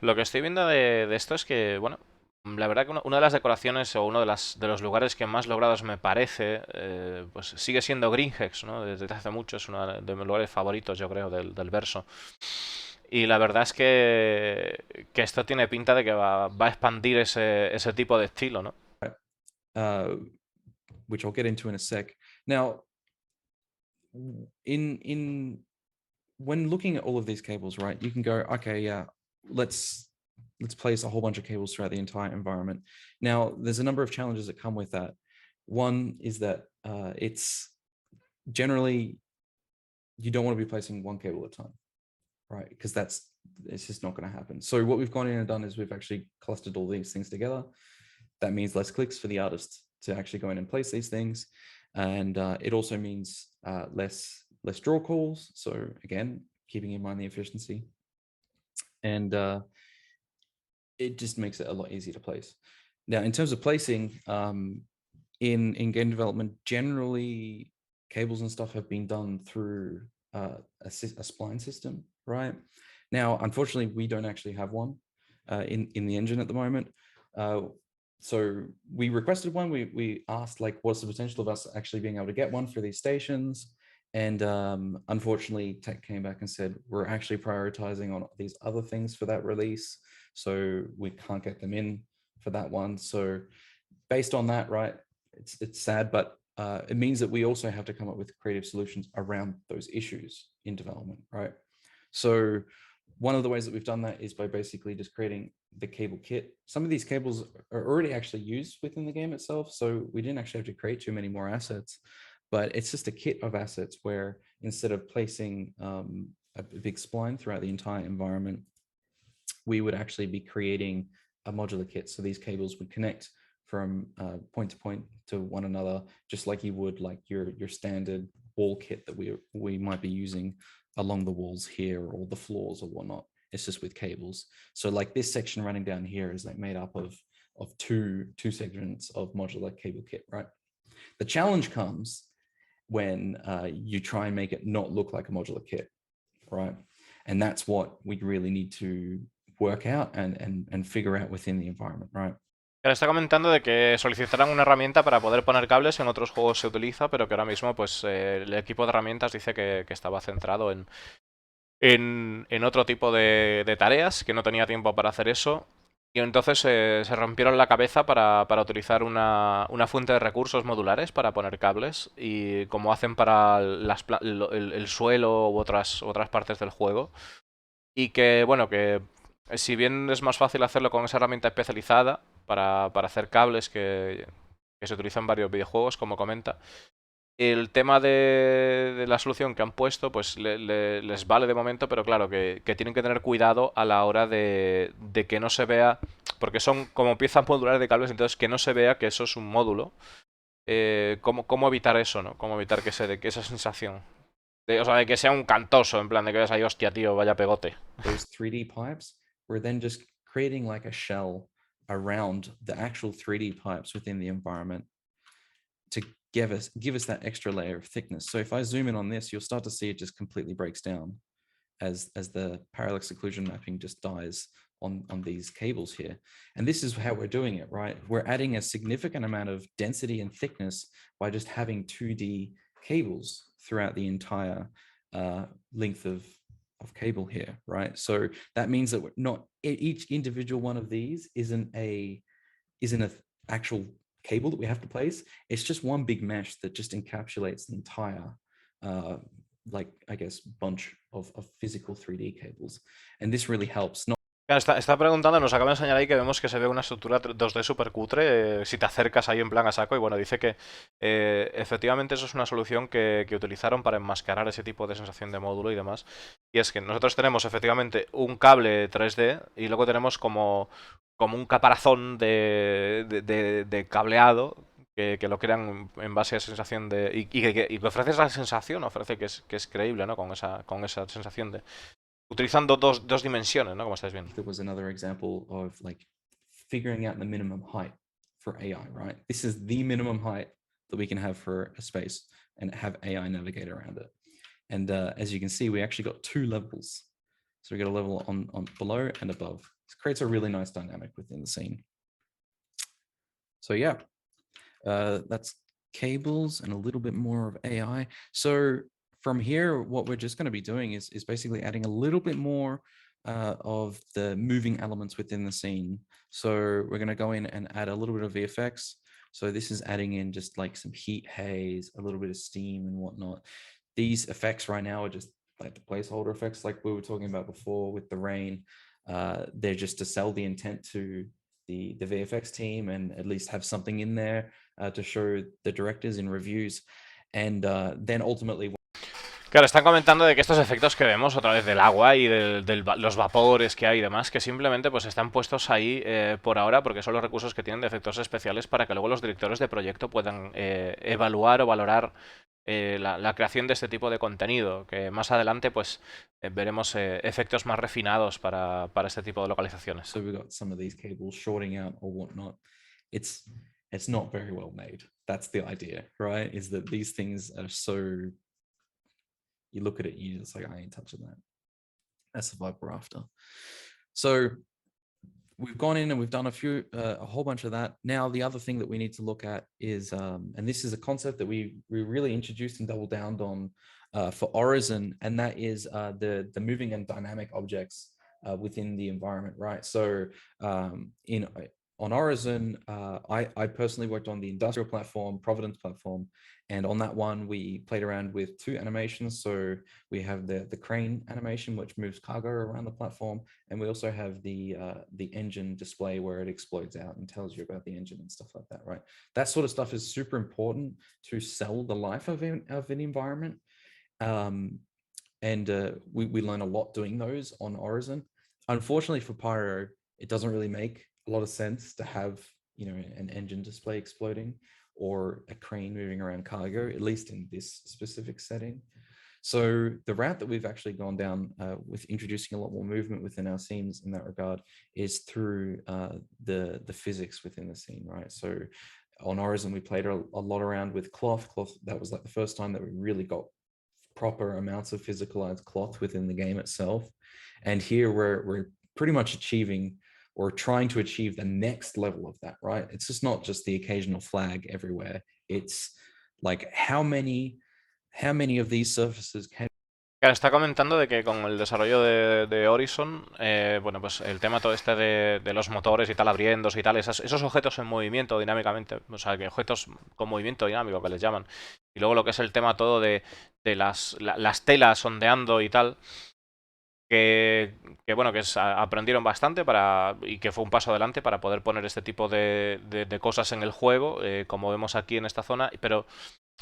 Lo que estoy viendo de esto es que, bueno, la verdad que una de las decoraciones o uno de los lugares que más logrados me parece, pues sigue siendo Greenhex, ¿no? Desde hace mucho es uno de mis lugares favoritos, yo creo, del verso. Y la verdad es que esto tiene pinta de que va a expandir ese tipo de estilo, ¿no? Which I'll get into in a sec. Now, in when looking at all of these cables, right, you can go, okay, yeah, let's place a whole bunch of cables throughout the entire environment. Now, there's a number of challenges that come with that. One is that it's generally, you don't want to be placing one cable at a time, right? Because it's just not going to happen. So what we've gone in and done is we've actually clustered all these things together. that means less clicks for the artist to actually go in and place these things. And it also means less draw calls. So again, keeping in mind the efficiency. And it just makes it a lot easier to place. Now, in terms of placing, in game development, generally cables and stuff have been done through a spline system, right? Now, unfortunately, we don't actually have one in the engine at the moment. So we requested one. We asked, like, what's the potential of us actually being able to get one for these stations? And unfortunately, tech came back and said, we're actually prioritizing on these other things for that release. So we can't get them in for that one. So based on that, right, it's sad, but it means that we also have to come up with creative solutions around those issues in development, right? So one of the ways that we've done that is by basically just creating the cable kit. Some of these cables are already actually used within the game itself, so we didn't actually have to create too many more assets, but it's just a kit of assets where instead of placing a big spline throughout the entire environment, we would actually be creating a modular kit. So these cables would connect from point to point to one another, just like you would like your standard wall kit that we might be using along the walls here or the floors or whatnot. It's just with cables. So like this section running down here is like made up of two segments of modular cable kit, right? The challenge comes when you try and make it not look like a modular kit, right? And that's what we really need to work out and figure out within the environment, right? Está comentando de que solicitarán una herramienta para poder poner cables. En otros juegos se utiliza, pero que ahora mismo pues el equipo de herramientas dice que estaba centrado en otro tipo de tareas, que no tenía tiempo para hacer eso. Y entonces se rompieron la cabeza para utilizar una fuente de recursos modulares para poner cables. Y como hacen para el suelo u otras partes del juego. Y que, bueno, que si bien es más fácil hacerlo con esa herramienta especializada para hacer cables que se utilizan en varios videojuegos, como comenta, el tema de la solución que han puesto pues les vale de momento, pero claro, que tienen que tener cuidado a la hora de que no se vea, porque son como piezas modulares de cables, entonces que no se vea que eso es un módulo. ¿Cómo evitar eso, no? ¿Cómo evitar que esa sensación? O sea, de que sea un cantoso, en plan de que veas ahí, hostia, tío, vaya pegote. Those 3D pipes, we're then just creating like a shell around the actual 3D pipes within the environment to give us that extra layer of thickness. So if I zoom in on this, you'll start to see it just completely breaks down as the parallax occlusion mapping just dies on these cables here. And this is how we're doing it, right? We're adding a significant amount of density and thickness by just having 2D cables throughout the entire length of cable here, right? So that means that we're not, each individual one of these isn't a actual cable that we have to place. It's just one big mesh that just encapsulates the entire like, I guess, bunch of physical 3D cables. And this really helps. Está preguntando, nos acaba de enseñar ahí que vemos que se ve una estructura 2D súper cutre, si te acercas ahí en plan a saco, y bueno, dice que efectivamente eso es una solución que utilizaron para enmascarar ese tipo de sensación de módulo y demás. Y es que nosotros tenemos efectivamente un cable 3D y luego tenemos como un caparazón de cableado que lo crean en base a esa sensación y que ofrece esa sensación, ofrece que es creíble, ¿no? Con esa sensación de... Utilizando dos dimensiones, ¿no? Como estáis viendo. There was another example of like figuring out the minimum height for AI, right? This is the minimum height that we can have for a space and have AI navigate around it. And as you can see, we actually got 2 levels. So we got a level on below and above. This creates a really nice dynamic within the scene. So yeah, that's cables and a little bit more of AI. So from here, what we're just going to be doing is basically adding a little bit more of the moving elements within the scene. So we're going to go in and add a little bit of VFX. So this is adding in just like some heat haze, a little bit of steam and whatnot. These effects right now are just like the placeholder effects like we were talking about before with the rain. They're just to sell the intent to the VFX team and at least have something in there to show the directors in reviews. And then ultimately... Claro, están comentando de que estos efectos que vemos otra vez del agua y los vapores que hay y demás, que simplemente pues están puestos ahí por ahora porque son los recursos que tienen de efectos especiales para que luego los directores de proyecto puedan evaluar o valorar la creación de este tipo de contenido, que más adelante pues veremos efectos más refinados para este tipo de localizaciones. So we've got some of these cables shorting out or whatnot. It's not very well made. That's the idea, right? Is that these things are so, you look at it, you're just like, I ain't touching that. That's the vibe we're after. So we've gone in and we've done a whole bunch of that. Now the other thing that we need to look at is, and this is a concept that we really introduced and doubled down on for Horizon, and that is the moving and dynamic objects within the environment, right? So on Horizon, I personally worked on the industrial platform, Providence platform, and on that one we played around with two animations. So we have the crane animation, which moves cargo around the platform, and we also have the engine display where it explodes out and tells you about the engine and stuff like that, right? That sort of stuff is super important to sell the life of an environment. We learn a lot doing those on Horizon. Unfortunately for Pyro, it doesn't really make a lot of sense to have, you know, an engine display exploding or a crane moving around cargo, at least in this specific setting. So the route that we've actually gone down with introducing a lot more movement within our scenes in that regard is through the physics within the scene, right? So on Horizon, we played a lot around with cloth. That was like the first time that we really got proper amounts of physicalized cloth within the game itself. And here we're pretty much achieving or trying to achieve the next level of that, right? It's just not just the occasional flag everywhere. It's like how many of these surfaces can. Claro, está comentando de que con el desarrollo de Horizon, bueno, pues el tema todo este de los motores y tal abriéndose y tal, esos objetos en movimiento dinámicamente, o sea, que objetos con movimiento dinámico que les llaman, y luego lo que es el tema todo de las telas ondeando y tal, que bueno, que aprendieron bastante y que fue un paso adelante para poder poner este tipo de cosas en el juego, como vemos aquí en esta zona, pero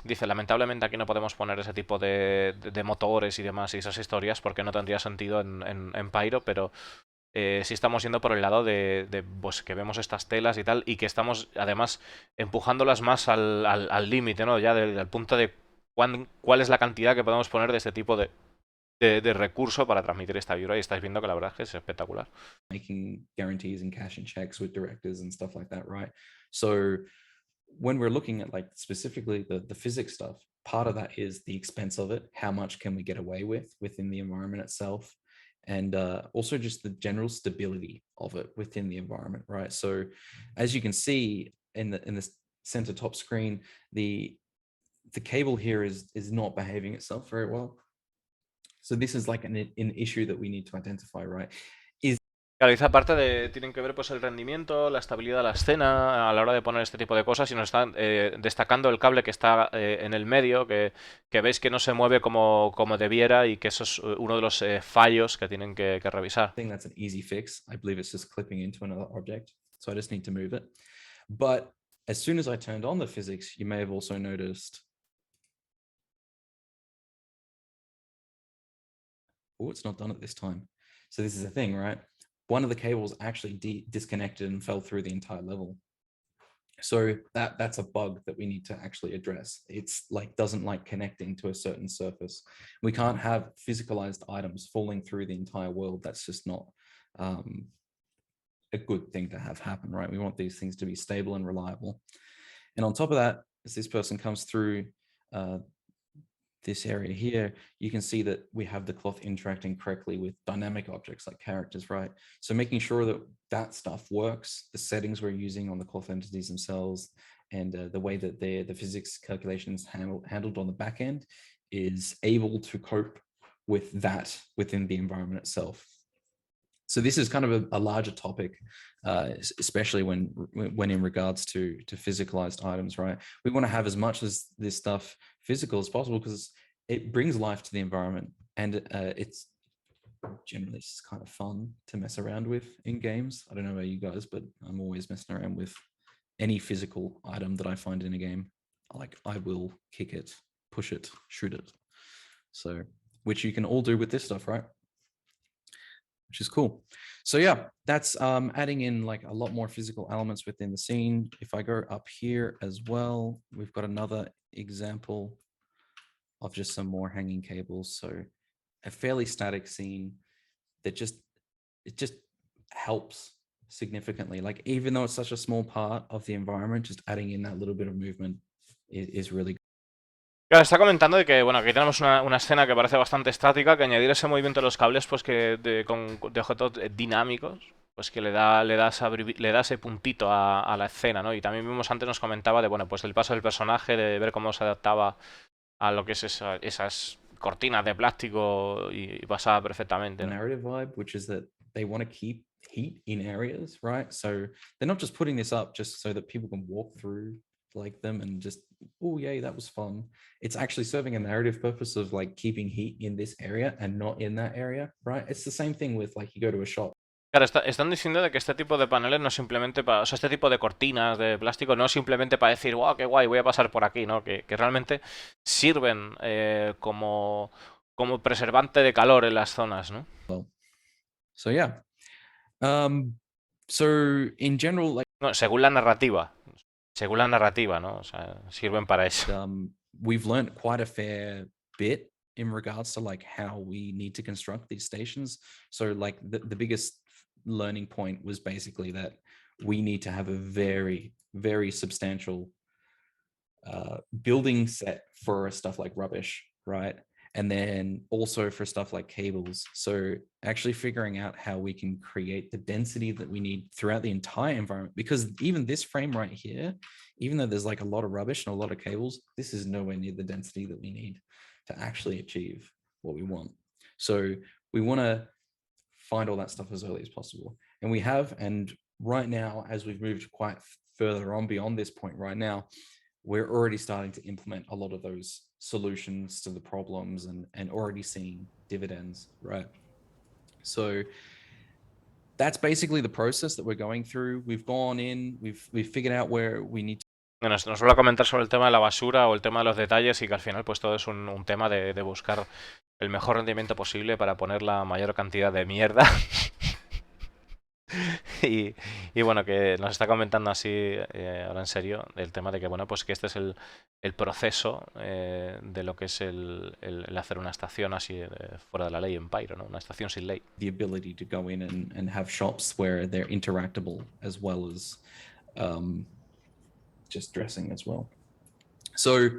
dice, lamentablemente aquí no podemos poner ese tipo de motores y demás y esas historias porque no tendría sentido en Pyro, pero sí estamos yendo por el lado pues, que vemos estas telas y tal y que estamos además empujándolas más al límite, ¿no? Ya del punto de cuál es la cantidad que podemos poner de este tipo de recurso para transmitir esta vibra y estáis viendo que la verdad es que es espectacular. Making guarantees and cash and checks with directors and stuff like that, right? So when we're looking at like specifically the physics stuff, part of that is the expense of it. How much can we get away with within the environment itself? And also just the general stability of it within the environment, right? So as you can see in the center top screen, the cable here is not behaving itself very well. So this is like an issue that we need to identify, right? Claro, dice aparte tienen que ver pues el rendimiento, la estabilidad de la escena a la hora de poner este tipo de cosas y nos están destacando el cable que está en el medio, que veis que no se mueve como debiera y que eso es uno de los fallos que tienen que revisar. I think that's an easy fix. I believe it's just clipping into another object. So I just need to move it. But as soon as I turned on the physics, you may have also noticed. Oh, it's not done at this time. So this is the thing, right? One of the cables actually disconnected and fell through the entire level. So that's a bug that we need to actually address. It's like doesn't like connecting to a certain surface. We can't have physicalized items falling through the entire world. That's just not a good thing to have happen, right? We want these things to be stable and reliable. And on top of that, as this person comes through this area here, you can see that we have the cloth interacting correctly with dynamic objects like characters, right? So making sure that that stuff works, the settings we're using on the cloth entities themselves, and the way that the physics calculations handled on the back end is able to cope with that within the environment itself. So this is kind of a larger topic, especially when in regards to physicalized items, right? We want to have as much as this stuff physical as possible because it brings life to the environment, and it's generally just kind of fun to mess around with in games. I don't know about you guys, but I'm always messing around with any physical item that I find in a game. Like I will kick it, push it, shoot it. So, which you can all do with this stuff, right? Which is cool. So yeah, that's adding in like a lot more physical elements within the scene. If I go up here as well, we've got another example of just some more hanging cables. So a fairly static scene that just helps significantly. Like even though it's such a small part of the environment, just adding in that little bit of movement is really good. Claro, está comentando de que, bueno, aquí tenemos una escena que parece bastante estática, que añadir ese movimiento de los cables, pues que de objetos dinámicos, pues que le da ese puntito a la escena, ¿no? Y también vimos antes, nos comentaba de, bueno, pues el paso del personaje, de ver cómo se adaptaba a lo que es esas cortinas de plástico y pasaba perfectamente, ¿no? Narrative vibe, which is that they want to keep heat in areas, right? So they're not just putting this up just so that people can walk through like them and just, oh yay, that was fun. It's actually serving a narrative purpose of like keeping heat in this area and not in that area, right? It's the same thing with like you go to a shop. Claro, están diciendo de que este tipo de paneles no es simplemente para... O sea, este tipo de cortinas de plástico no es simplemente para decir, wow, qué guay, voy a pasar por aquí, ¿no? Que realmente sirven como preservante de calor en las zonas, ¿no? So yeah. So in general, like No, según la narrativa. Según la narrativa, ¿no? O sea, sirven para eso. we've learned quite a fair bit in regards to like how we need to construct these stations. So like the biggest learning point was basically that we need to have a very, very substantial building set for stuff like rubbish, right? And then also for stuff like cables. So actually figuring out how we can create the density that we need throughout the entire environment, because even this frame right here, even though there's like a lot of rubbish and a lot of cables, this is nowhere near the density that we need to actually achieve what we want. So we want to find all that stuff as early as possible. And we have, and right now, as we've moved quite further on beyond this point right now, we're already starting to implement a lot of those solutions to the problems and already seeing dividends, right? So that's basically the process that we're going through. We've gone in, we've figured out where we need to. Nos suele comentar sobre el tema de la basura o el tema de los detalles y que al final pues todo es un tema de buscar el mejor rendimiento posible para poner la mayor cantidad de mierda. Y bueno, que nos está comentando así, ahora en serio, el tema de que, bueno, pues que este es el proceso de lo que es el hacer una estación así fuera de la ley en Pyro, ¿no? Una estación sin ley. The ability to go in and have shops where they're interactable as well as just dressing as well. So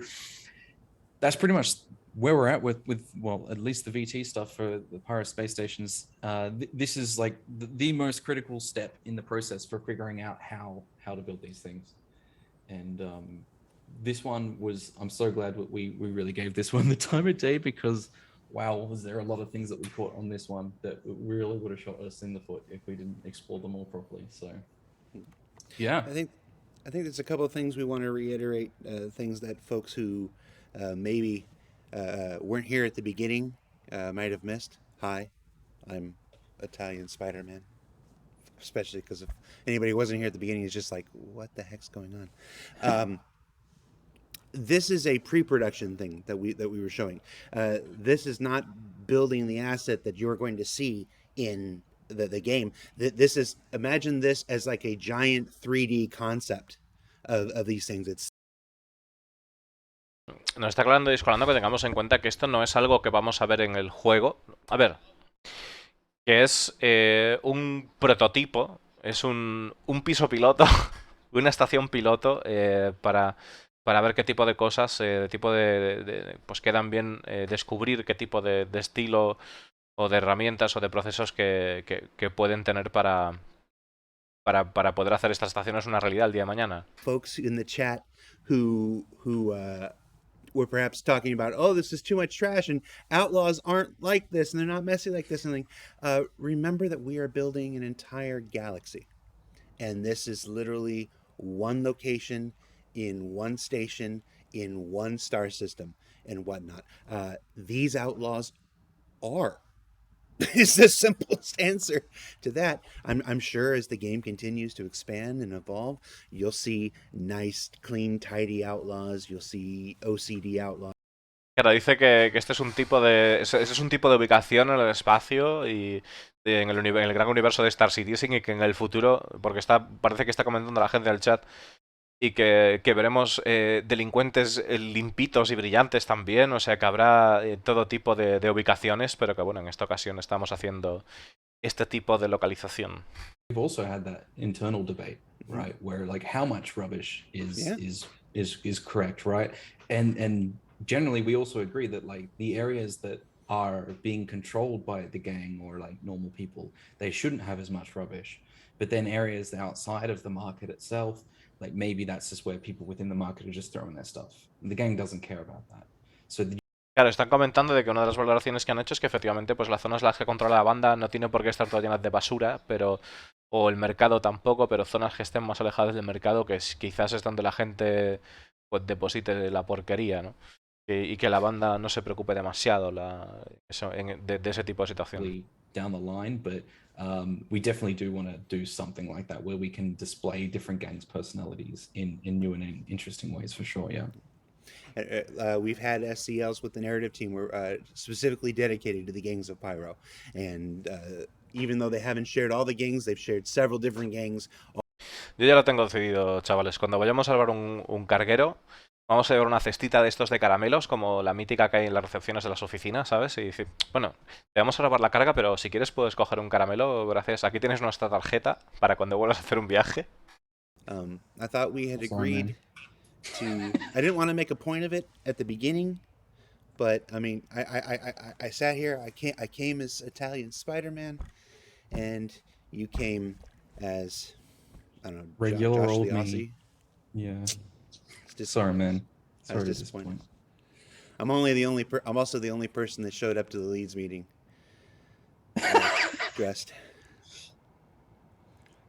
that's pretty much where we're at with well, at least the VT stuff for the Pyro space stations. This is like the most critical step in the process for figuring out how to build these things. And this one was, I'm so glad that we really gave this one the time of day, because wow, was there a lot of things that we caught on this one that really would have shot us in the foot if we didn't explore them all properly. So yeah, I think there's a couple of things we want to reiterate, things that folks who maybe weren't here at the beginning might have missed. Hi, I'm Italian Spider-Man. Especially because if anybody who wasn't here at the beginning is just like, what the heck's going on? This is a pre-production thing that we were showing. This is not building the asset that you're going to see in the game. This is, imagine this as like a giant 3D concept of these things. It's Nos está aclarando y descolando que tengamos en cuenta que esto no es algo que vamos a ver en el juego. A ver, que es un prototipo, es un piso piloto, una estación piloto para ver qué tipo de cosas, pues quedan bien descubrir qué tipo de estilo o de herramientas o de procesos que pueden tener para poder hacer estas estaciones una realidad el día de mañana. Folks in the chat who were perhaps talking about, oh, this is too much trash and Outlaws aren't like this and they're not messy like this. And remember that we are building an entire galaxy. And this is literally one location in one station in one star system and whatnot. These Outlaws are is the simplest answer to that. I'm sure as the game continues to expand and evolve, you'll see nice, clean, tidy Outlaws. You'll see OCD Outlaws. Claro, dice que este es un tipo de. Ese es un tipo de ubicación en el espacio y en en el gran universo de Star Citizen y que en el futuro, porque parece que está comentando la gente del chat, y que veremos delincuentes limpitos y brillantes también, o sea que habrá todo tipo de ubicaciones, pero que bueno, en esta ocasión estamos haciendo este tipo de localización. We've also had that internal debate, right, where like how much rubbish Yeah. is correct, right? And generally we also agree that like the areas that are being controlled by the gang or like normal people, they shouldn't have as much rubbish. But then areas outside of the market itself, like maybe that's just where people within the market are just throwing their stuff. And the gang doesn't care about that. So Claro, están comentando de que una de las valoraciones que han hecho es que efectivamente pues las zonas en las que controla la banda no tiene por qué estar todas llenas de basura, pero o el mercado tampoco, pero zonas que estén más alejadas del mercado, que quizás es donde la gente pues deposite la porquería, ¿no? Y que la banda no se preocupe demasiado de ese tipo de situación. down the line, but we definitely do want to do something like that where we can display different gangs' personalities in new and interesting ways for sure. Yeah. We've had SCLs with the narrative team were specifically dedicated to the gangs of Pyro, and even though they haven't shared all the gangs, they've shared several different gangs. Yo ya lo tengo decidido, chavales. Cuando vayamos a llevar un carguero, vamos a llevar una cestita de estos de caramelos, como la mítica que hay en las recepciones de las oficinas, ¿sabes? Y decir, bueno, te vamos a grabar la carga, pero si quieres puedes coger un caramelo, gracias. Aquí tienes nuestra tarjeta para cuando vuelvas a hacer un viaje. I thought we had agreed to. I didn't want to make a point of it at the beginning, but I mean, I sat here. I came as Italian Spider-Man, and you came as I don't know, Regular Josh old the me. Aussie. Yeah. Sorry, man. I was Sorry to disappointed. disappoint. I'm also the only person that showed up to the Leeds meeting dressed.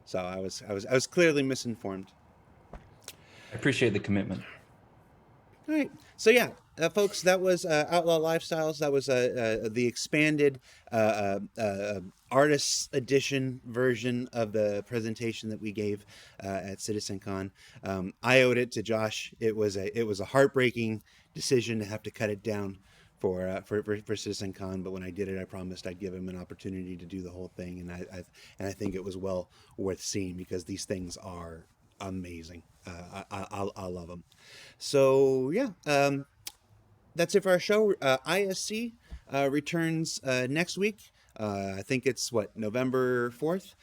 So I was clearly misinformed. I appreciate the commitment. All right. So yeah, folks, that was Outlaw Lifestyles. That was the expanded artists edition version of the presentation that we gave at CitizenCon. I owed it to Josh. It was a heartbreaking decision to have to cut it down for CitizenCon, but when I did it, I promised I'd give him an opportunity to do the whole thing, and I think it was well worth seeing because these things are amazing. I love them. So yeah, that's it for our show. ISC returns next week. I think it's November 4th.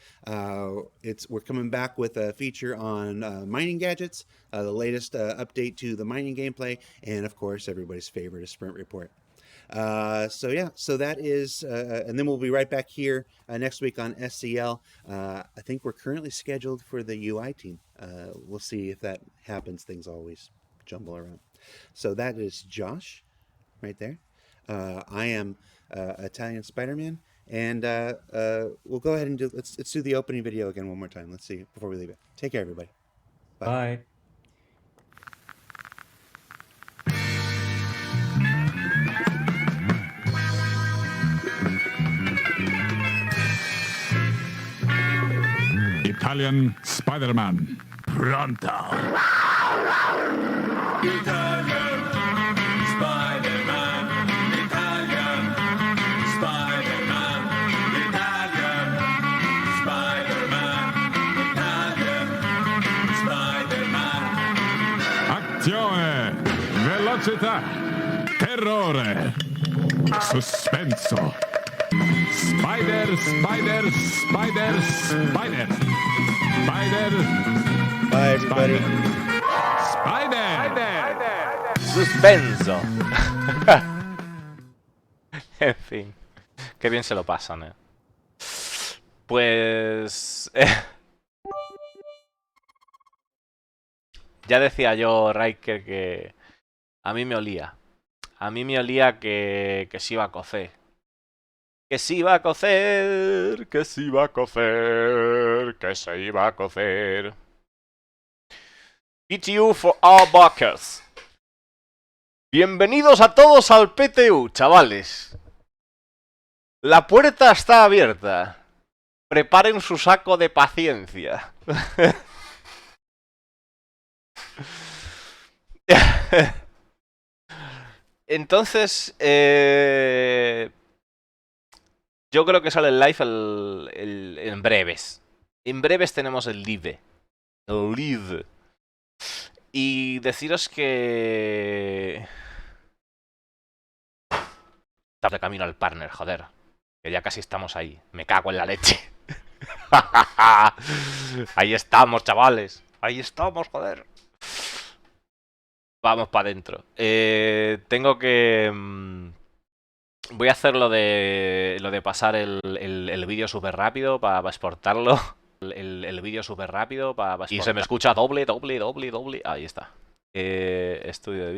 We're coming back with a feature on mining gadgets, the latest update to the mining gameplay, and of course everybody's favorite, a sprint report. So that is, and then we'll be right back here next week on SCL. I think we're currently scheduled for the UI team. We'll see if that happens. Things always jumble around. So that is Josh, right there. I am Italian Spider-Man, and we'll go ahead and let's do the opening video again one more time. Let's see before we leave it. Take care, everybody. Bye. Italian Spider-Man. Pronto. Italian Spider-Man. Italian Spider-Man. Italian Spider-Man. Italian Spider-Man. Azione, velocità, terrore, suspenso. Spider, spider, spider, spider. Spider. Bye, everybody. Spider. ¡Suspenso! En fin, qué bien se lo pasan, ¿eh? Pues... ya decía yo, Riker, que a mí me olía. A mí me olía que se iba a cocer. Que se iba a cocer, que se iba a cocer, que se iba a cocer. PTU for all buckers. Bienvenidos a todos al PTU, chavales. La puerta está abierta. Preparen su saco de paciencia. Entonces, yo creo que sale el live en breves. En breves tenemos el live. El live. Y deciros que... Estamos de camino al partner, joder. Que ya casi estamos ahí. Me cago en la leche. Ahí estamos, chavales. Ahí estamos, joder. Vamos para adentro. Tengo que... voy a hacer lo de pasar el vídeo súper rápido para exportarlo. El vídeo súper rápido para exportarlo. Y se me escucha doble. Ahí está. Estudio de